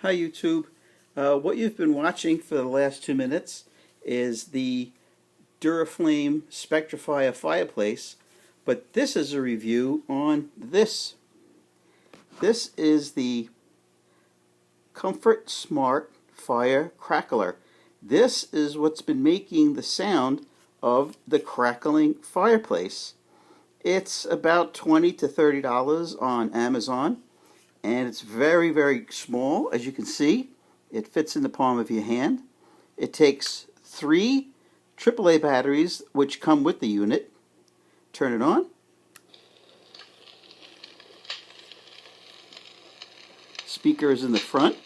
Hi YouTube. What you've been watching for the last 2 minutes is the Duraflame Spectrifier fireplace, but this is a review on this. This is the Comfort Smart Fire Crackler. This is what's been making the sound of the crackling fireplace. It's about $20 to $30 on Amazon. And it's very, very small. As you can see, it fits in the palm of your hand. It takes 3 AAA batteries, which come with the unit. Turn it on. Speaker is in the front,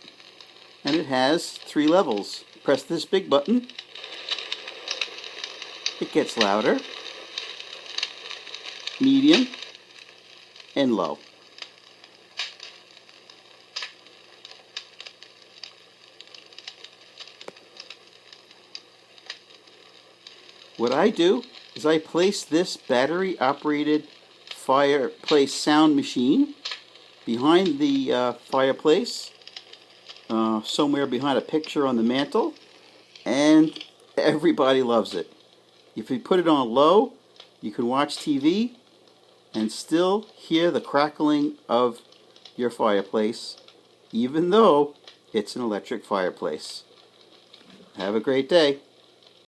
and it has 3 levels. Press this big button. It gets louder, medium, and low. What I do is I place this battery-operated fireplace sound machine behind the fireplace, somewhere behind a picture on the mantle, and everybody loves it. If you put it on low, you can watch TV and still hear the crackling of your fireplace, even though it's an electric fireplace. Have a great day.